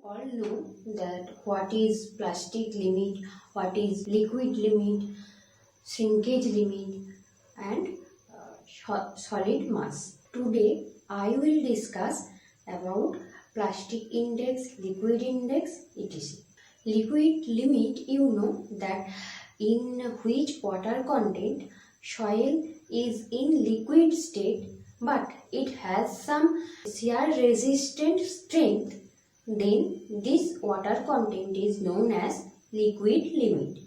all know that what is plastic limit, what is liquid limit, shrinkage limit and solid mass. Today I will discuss about plastic index, liquid index, etc. Liquid limit, you know that in which water content soil is in liquid state but it has some shear resistant strength, then this water content is known as liquid limit.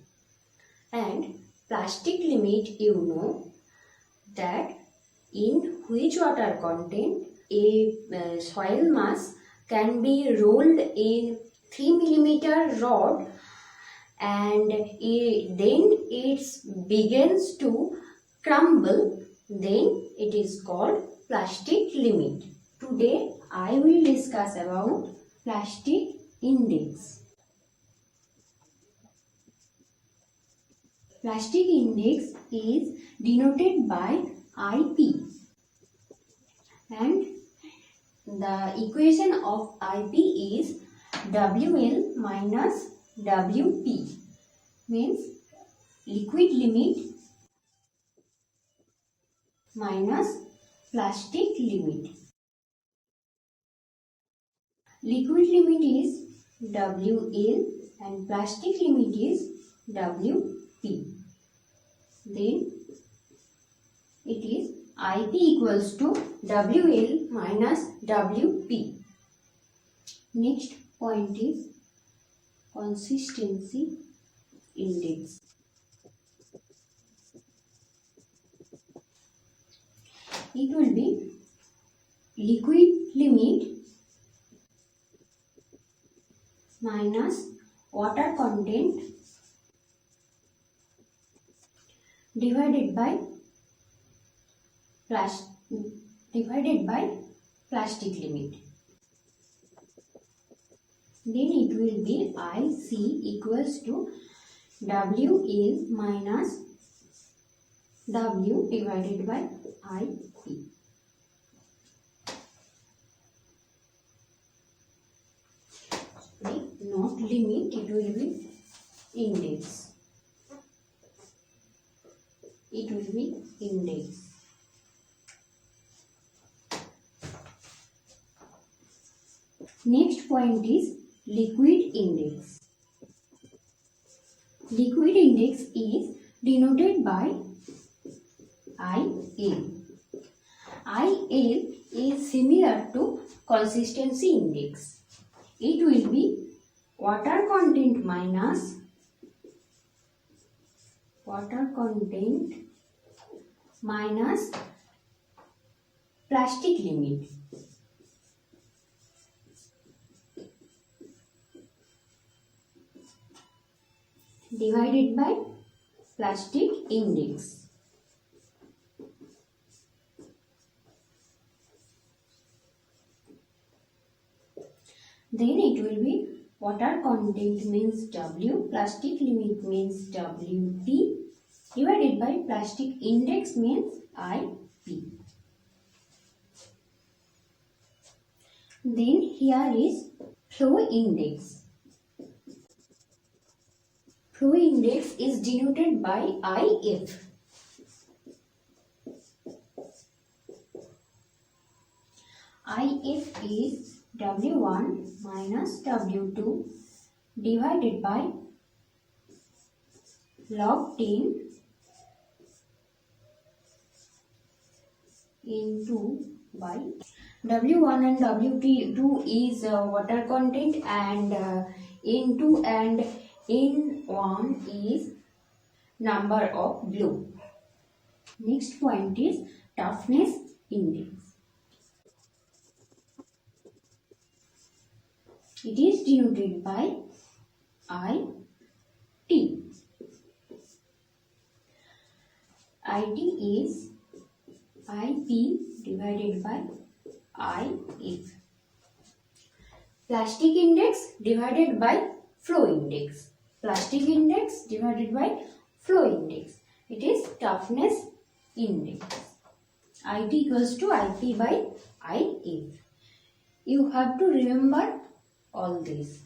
And plastic limit, you know that in which water content a soil mass can be rolled in 3 mm rod and then it begins to crumble, then it is called plastic limit. Today I will discuss about plastic index. Plastic index is denoted by IP and the equation of IP is WL minus WP, means liquid limit minus plastic limit. Liquid limit is WL and plastic limit is WP. Then it is IP equals to WL minus WP. Next point is consistency index. It will be liquid limit minus water content divided by plastic limit. Then it will be IC equals to WL minus W divided by IP. Not limit, it will be index. It will be index. Next point is liquid index. Liquid index is denoted by IL. IL is similar to consistency index. It will be water content minus plastic limit. Divided by plastic index. Then it will be water content means W, plastic limit means WP, divided by plastic index means IP. Then here is flow index. Flow index is denoted by IF. IF is W1 minus W2 divided by log 10 into by W1 and W2 is water content and N2 and N1 is number of glue. Next point is toughness index. It is denoted by IT. IT is IP divided by IF. Plastic index divided by flow index. Plastic index divided by flow index. It is toughness index. IT equals to IP by IF. You have to remember all these.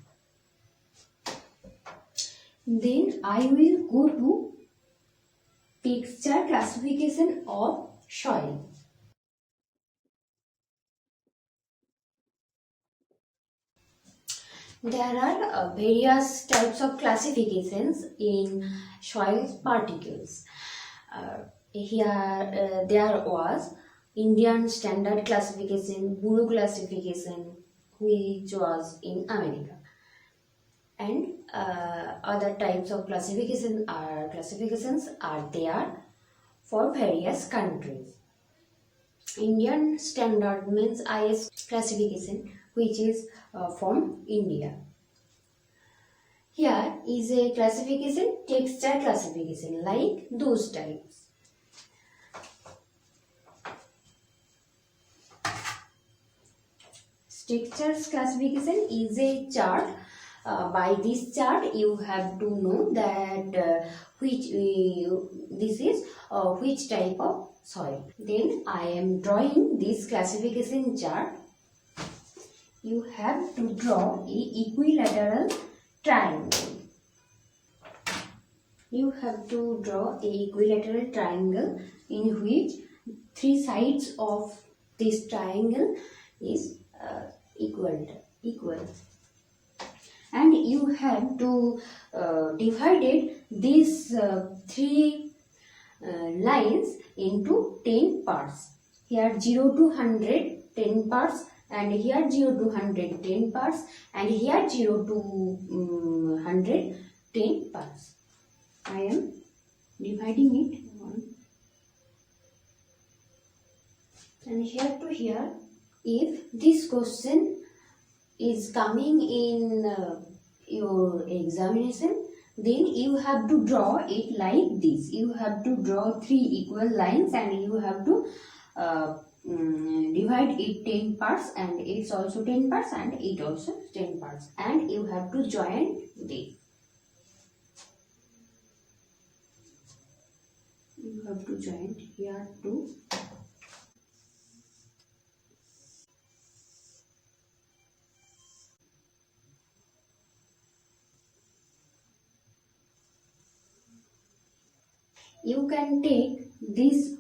Then I will go to texture classification of soil. There are various types of classifications in soil particles. There was Indian Standard Classification, Bureau Classification, which was in America, and other types of classifications are there for various countries. Indian Standard means IS classification, which is from India. Here is a classification, texture classification, like those types. Textures classification is a chart. By this chart, you have to know that which type of soil. Then I am drawing this classification chart. You have to draw a equilateral triangle. You have to draw a equilateral triangle in which three sides of this triangle is equal, and you have to divide these three lines into 10 parts. Here 0 to 100 10 parts, and here 0 to 100 10 parts, and here 0 to 100 10 parts. I am dividing it one, and here to here. If this question is coming in your examination, then you have to draw it like this. You have to draw three equal lines, and you have to divide it 10 parts, and it's also 10 parts, and it also 10 parts, and you have to join this. You have to join here too. You can take these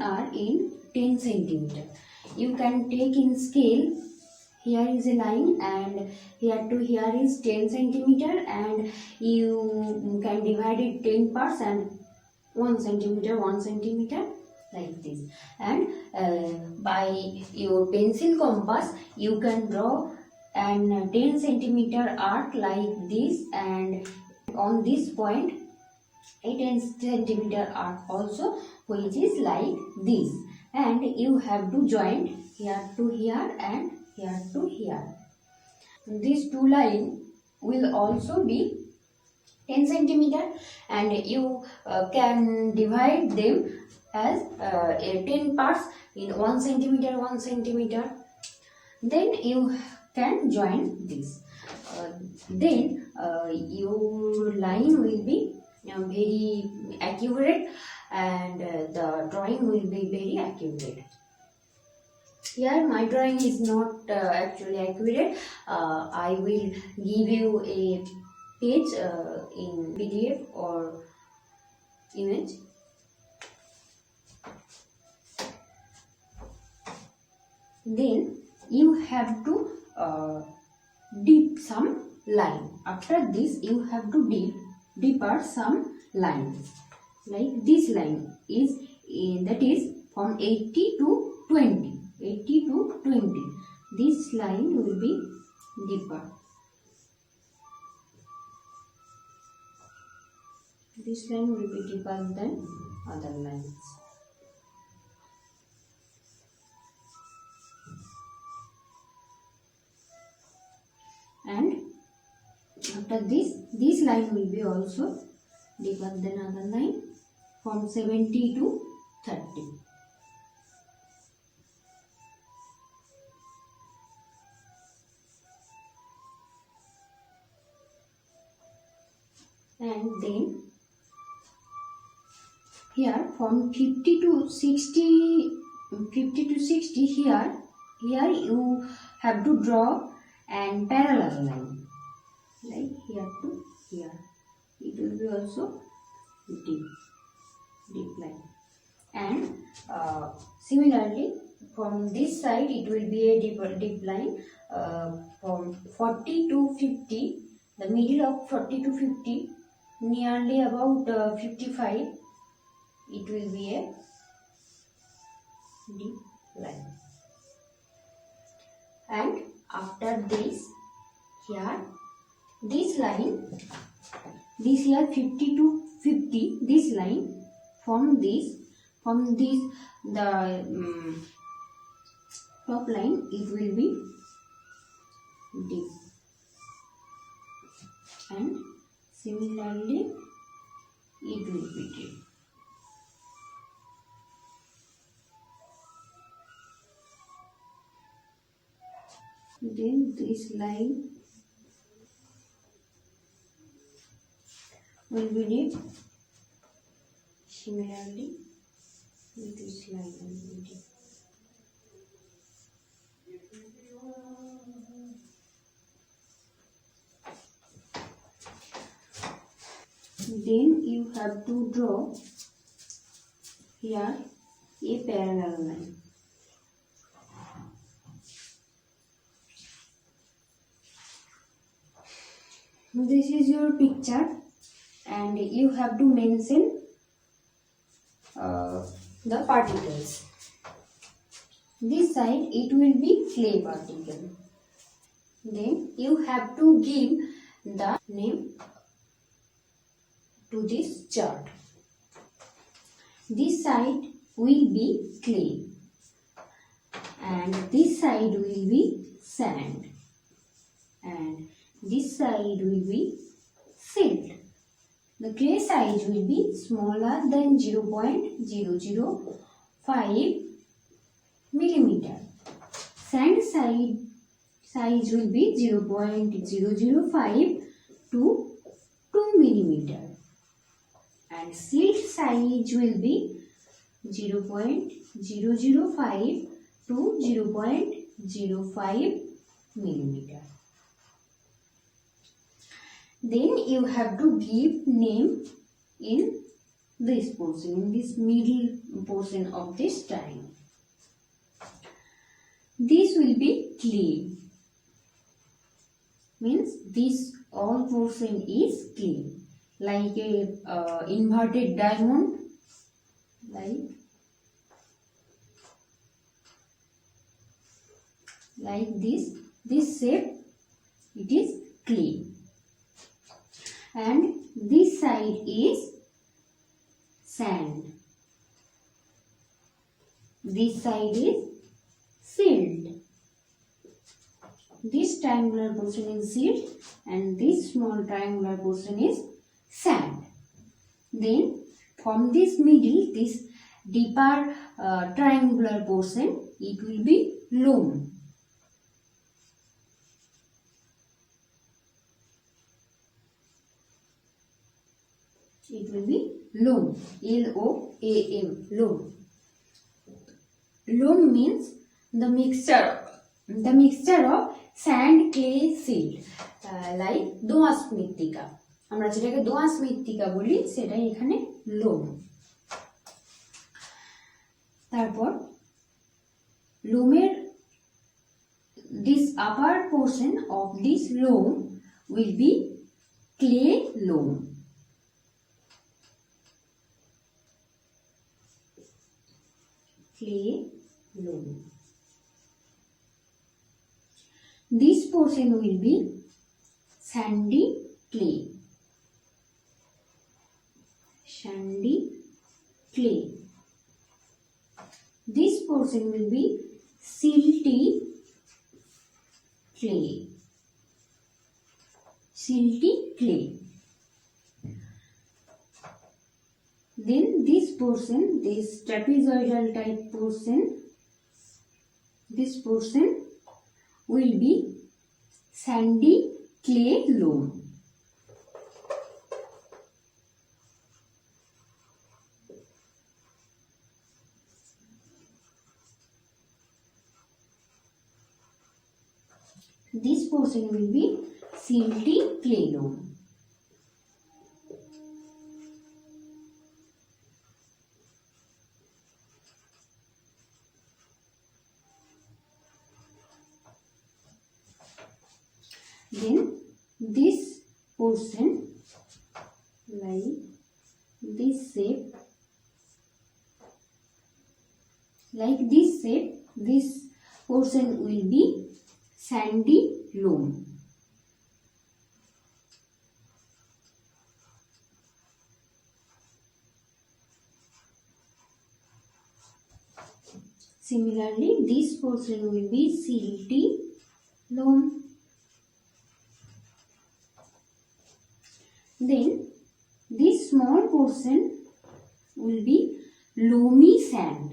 are in 10 centimeter. You can take in scale. Here is a line, and here to here is 10 centimeter, and you can divide it 10 parts, and 1 centimeter like this. And by your pencil compass, you can draw an 10 centimeter arc like this, and on this point a 10 centimeter arc also, which is like this, and you have to join here to here and here to here. These two lines will also be 10 centimeter, and you can divide them as 10 parts in 1 centimeter. Then you can join this. Then your line will be very accurate, and the drawing will be very accurate. Here my drawing is not actually accurate. I will give you a page in PDF or image. Then you have to dip some line. After this, you have to dip some lines. Like this line is that is from 80 to 20. 80 to 20. This line will be deeper. This line will be deeper than other lines. And after this line will be also deeper than other line, from 70 to 30. And then here from 50 to 60 here you have to draw and parallel line, like here to here. It will be also deep line. And similarly, from this side it will be a deep line from 40 to 50, the middle of 40 to 50, nearly about 55, it will be a deep line. And after this, here this line, this here 50 to 50, this line, from this the top line, it will be deep, and similarly it will be deep. Then this line will be deep. Similarly, this line will be deep. Then you have to draw here a parallel line. This is your picture, and you have to mention the particles. This side it will be clay particle. Then you have to give the name to this chart. This side will be clay, and this side will be sand, and this side will be silt. The clay size will be smaller than 0.005 millimeter. Sand size will be 0.005 to 2 millimeter. And silt size will be 0.005 to 0.05 millimeter. Then you have to give name in this portion, in this middle portion of this triangle. This will be clay, means this all portion is clay, like a inverted diamond, like this shape, it is clay. And this side is sand. This side is silt. This triangular portion is silt, and this small triangular portion is sand. Then from this middle, this deeper triangular portion, it will be loam. It will be loam, L-O-A-M, loam. Loam means the mixture of sand, clay, silt, like দোআঁশ মৃত্তিকা, আমরা যেটাকে দোআঁশ মৃত্তিকা বলি সেটাই এখানে লোম। তারপর লোমের this upper portion of this loam will be clay loam. Clay loam. This portion will be sandy clay. Sandy clay. This portion will be silty clay. Silty clay. Then this portion, this trapezoidal type portion, this portion will be sandy clay loam. This portion portion will be silty clay loam. Then this portion, like this shape, this portion will be sandy loam. Similarly, this portion will be silty loam. Then this small portion will be loamy sand.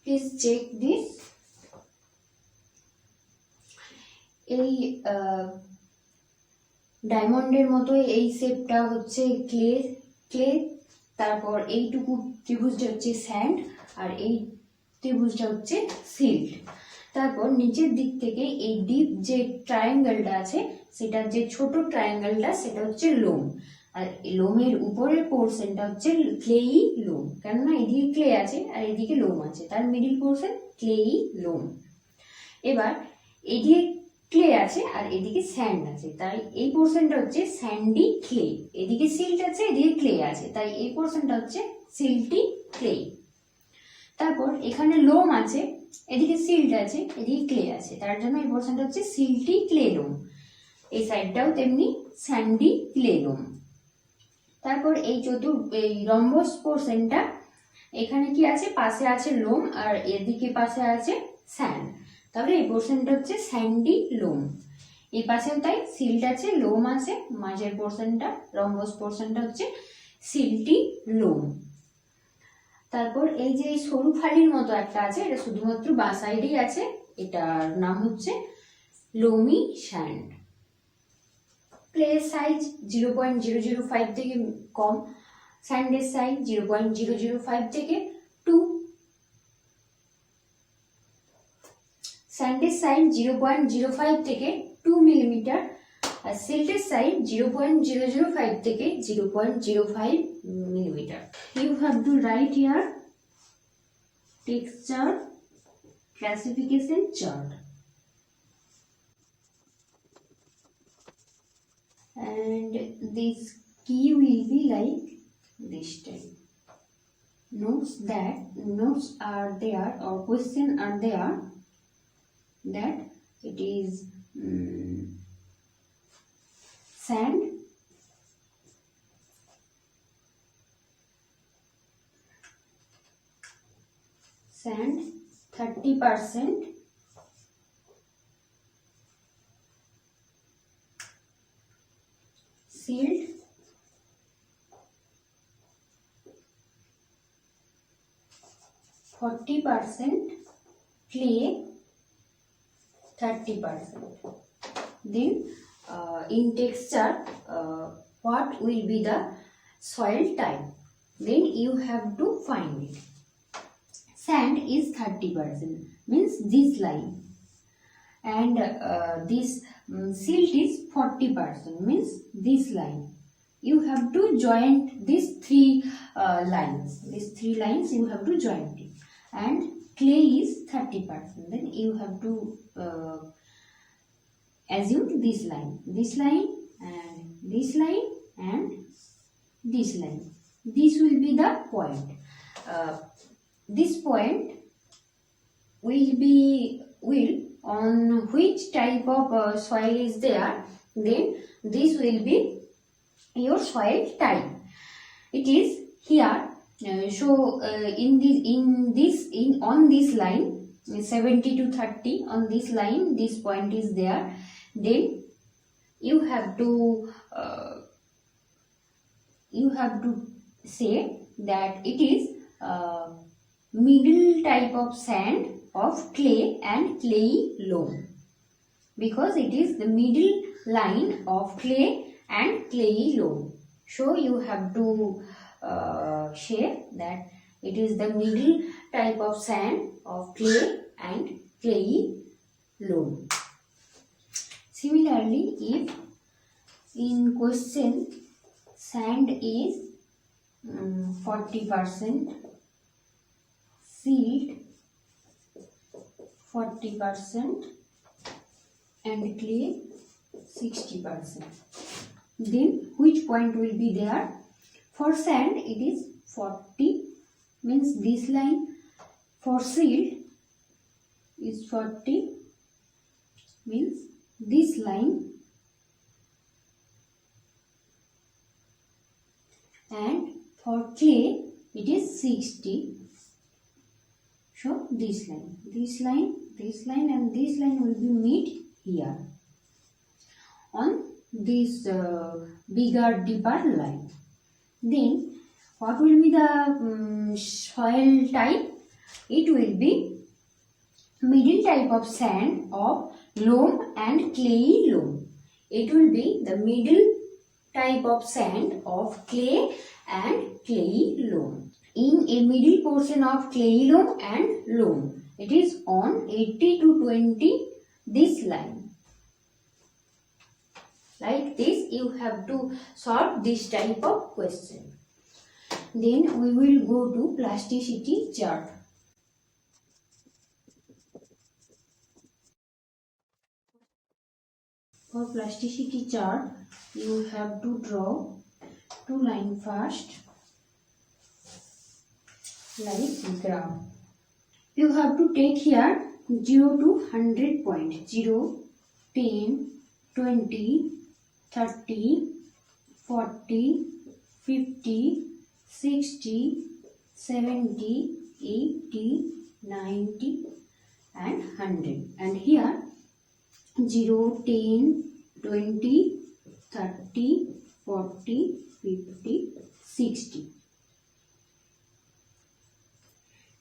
Please check this. এই ডায়মন্ডের মতো এই শেপটা হচ্ছে clay, তারপর এইটুকু ত্রিভুজটা হচ্ছে sand, আর এই ত্রিভুজটা হচ্ছে সিল্ট। তারপর নিচের দিক থেকে এই ডিপ যে ট্রায়াঙ্গেলটা আছে, সেটা যে ছোট ট্রায়াঙ্গেলটা সেটা হচ্ছে লোম, আর লোমের উপরের পোর্শনটা হচ্ছে ক্লেই লোম, কেননা এদিকে ক্লে আছে আর এদিকে লোম আছে, তার মিডিল পোর্শন ক্লেই লোম। এবার এদিকে ক্লে আছে আর এদিকে স্যান্ড আছে, তাই এই পোর্শনটা হচ্ছে স্যান্ডি ক্লে। এদিকে সিল্ট আছে, এদিকে ক্লে আছে, তাই এই পোর্শনটা হচ্ছে সিল্টি ক্লে। তারপর এখানে লোম আছে, এদিকে সিল্ট আছে, এদিকে ক্লে আছে, তার জন্য এই পোর্শনটা হচ্ছে সিল্টি ক্লে লোম। এই সাইডটাও তেমনি স্যান্ডি ক্লে লোম। তারপর এই এই রম্বস পোর্শনটা, এখানে কি আছে, পাশে আছে লোম আর এদিকে পাশে আছে স্যান্ড, তাহলে এই পোর্শনটা হচ্ছে স্যান্ডি লোম। এই পাশেও তাই সিল্ট আছে, লোম আছে, মাঝের পোর্শনটা রম্বস পোর্শনটা হচ্ছে সিল্টি লোম। তারপর এই যে সরু ফালির মতো একটা আছে, এটা শুধুমাত্র বাঁ সাইডেই আছে, এটার নাম হচ্ছে লোমি স্যান্ড। ক্লে সাইজ 0.005 থেকে কম, স্যান্ডের সাইজ 0.005 থেকে 2, স্যান্ডের সাইজ 0.05 থেকে 2 মিলিমিটার, আর সিল্টের সাইজ 0.005 থেকে 0.05 millimeter. You have to write here texture classification chart, and this key will be like this type. Notes are there or question are there that it is sand, sand 30%, silt 40%, clay 30%. Then in texture, what will be the soil type? Then you have to find it. Sand is 30%, means this line, and this silt is 40%, means this line. You have to join these three lines. These three lines you have to join it. And clay is 30%. Then you have to assume this line, and this line, and this line. This will be the point. This point will on which type of soil is there, then this will be your soil type. It is here on this line 70 to 30, on this line this point is there, then you have to say that it is middle type of sand of clay and clayey loam, because it is the middle line of clay and clayey loam. So you have to say that it is the middle type of sand of clay and clayey loam. Similarly, if in question sand is 40%, silt 40% and clay 60%, then which point will be there? For sand it is 40, means this line. For silt is 40, means this line, and for clay it is 60. So this line and this line will be meet here on this bigger deeper line. Then what will be the soil type? It will be middle type of sand of loam and clayey loam. It will be the middle type of sand of clay and clayey loam. In a middle portion of clayey loam and loam, it is on 80 to 20 this line. Like this you have to solve this type of question. Then we will go to plasticity chart. For plasticity chart, you have to draw two lines first, like graph. You have to take here 0 to 100 point. 0, 10, 20, 30, 40, 50, 60, 70, 80, 90 and 100. And here 0, 10, 20, 30, 40, 50, 60.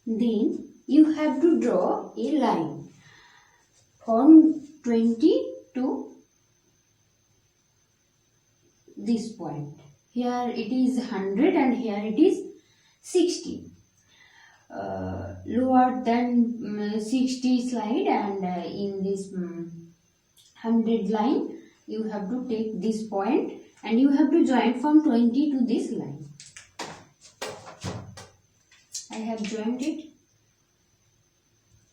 Then you have to draw a line from 20 to this point. Here it is 100 and here it is 60. Lower than 60 slide, and in this 100 line you have to take this point and you have to join from 20 to this line. I have joined it,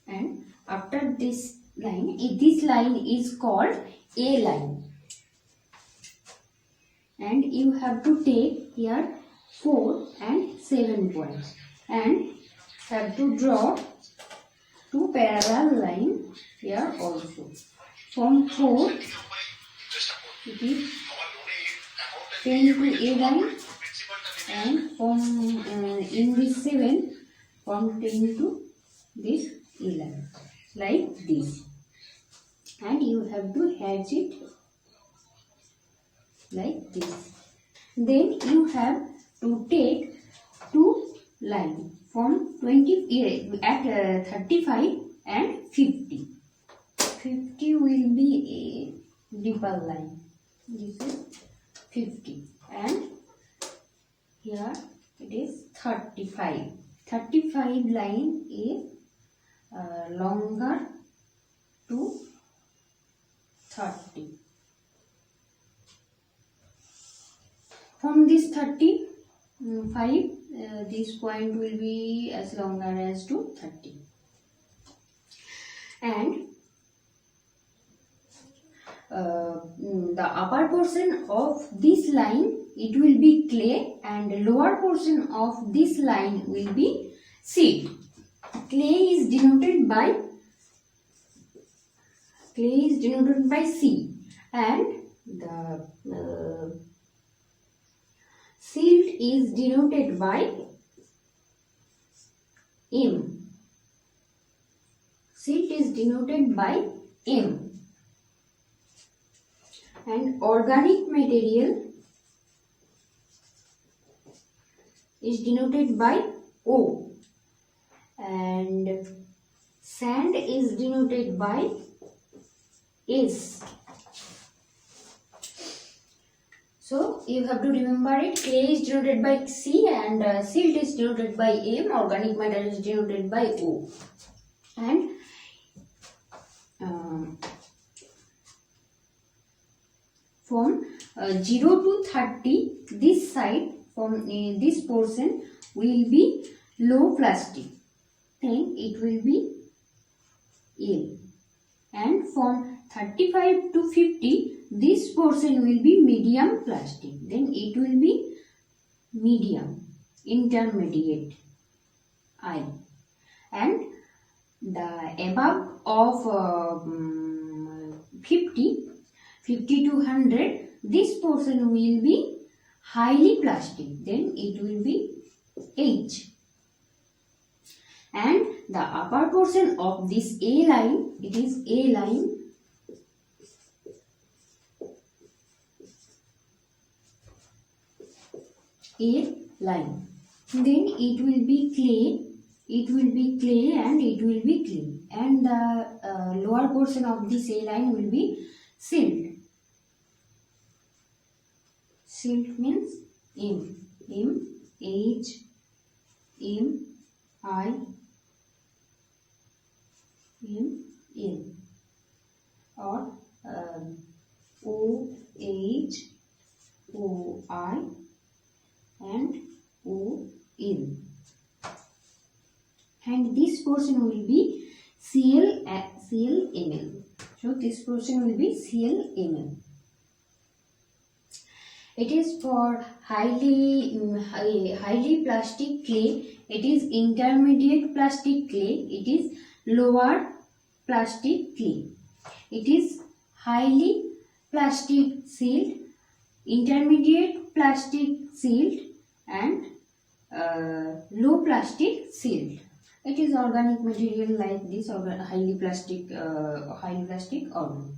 and after this line is called A line, and you have to take here 4 and 7 points and have to draw two parallel lines here also. From 4 it is 10 to A line, and from in this 7 from 10 to this 11, like this, and you have to hatch it like this. Then you have to take two lines from 20 at 35 and 50. 50 will be a deeper line. This is 50, and here it is 35. 35 line is longer to 30. From this 35, this point will be as longer as to 30. And the upper portion of this line, it will be clay, and lower portion of this line will be silt. Clay is denoted by C, and the silt is denoted by M. Silt is denoted by M. And organic material is denoted by O. And sand is denoted by S. So you have to remember it. Clay is denoted by C and silt is denoted by M. Organic matter is denoted by O. And from 0 to 30, this side from this portion will be low plastic. Then it will be L. And from 35 to 50, this portion will be medium plastic. Then it will be medium, intermediate, I. And the above of 50 to 100, this portion will be highly plastic. Then it will be H. And the upper portion of this A line, it is A line. A line. Then it will be clay. It will be clay and it will be clay. And the lower portion of this A line will be silt. Silt means M. M, H, M, I, M, L. Or O, H, O, I and O, L. And this portion will be ClMl. So this portion will be ClMl. It is for highly plastic clay. It is intermediate plastic clay. It is lower plastic clay. It is highly plastic silt, intermediate plastic silt and low plastic silt. It is organic material like this, highly plastic organic.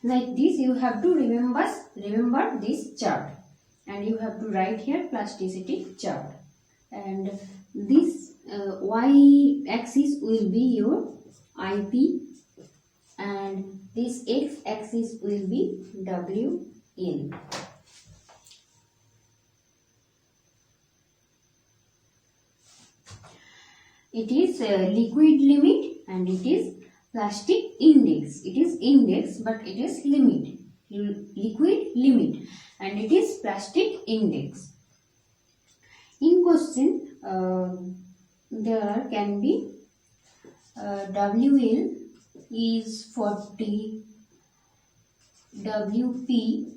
Like this, you have to remember this chart, and you have to write here plasticity chart. And this y-axis will be your IP, and this x-axis will be WL. It is liquid limit and it is plastic index. It is index but it is limit. Liquid limit and it is plastic index. In question, there can be WL is 40, WP,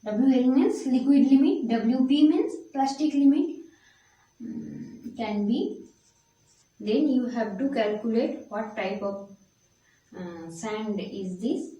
WL means liquid limit, WP means plastic limit, can be. Then you have to calculate what type of sand is this.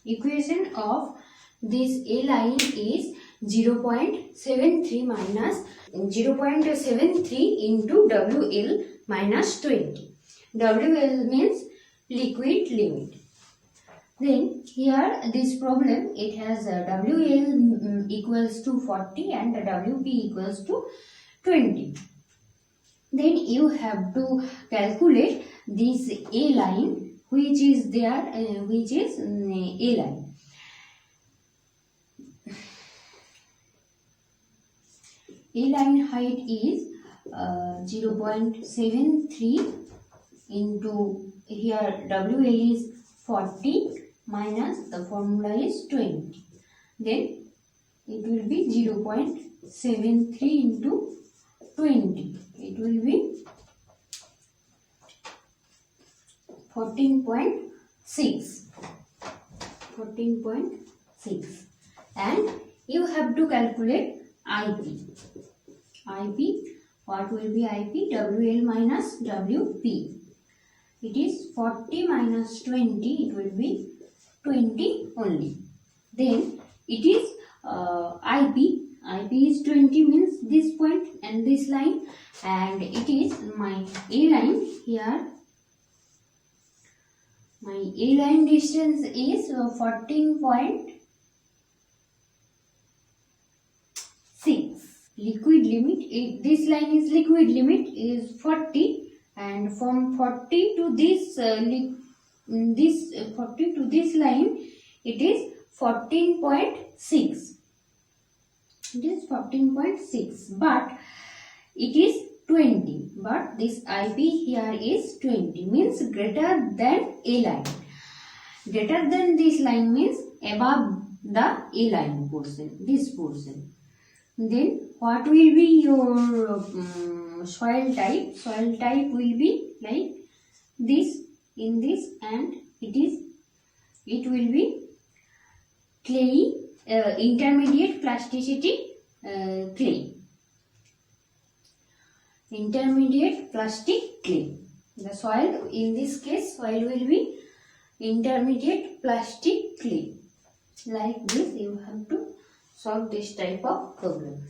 Equation of this A line is 0.73 minus 0.73 into WL minus 20. WL means liquid limit. Then here this problem, it has WL equals to 40 and WP equals to 20. Then you have to calculate this A line which is there, which is A line. A line height is 0.73 into here WL is 40 minus the formula is 20. Then it will be 0.73 into 20. It will be 14.6. 14.6. And you have to calculate IP. IP, what will be IP? WL minus WP. It is 40 minus 20, it will be 20 only. Then it is IP. IP is 20, means this point and this line, and it is my A line here. My A line distance is 14.6. Liquid limit, this line is liquid limit is 40, and from 40 to this 40 to this line it is 14.6. It is 14.6, but it is 20, but this IP here is 20, means greater than A line. Greater than this line means above the A line portion, this portion. Then what will be your soil type? Soil type will be like this, in this, and it will be clay, intermediate plasticity clay. Intermediate plastic clay. The soil, in this case, soil will be intermediate plastic clay. Like this, you have to solve this type of problem.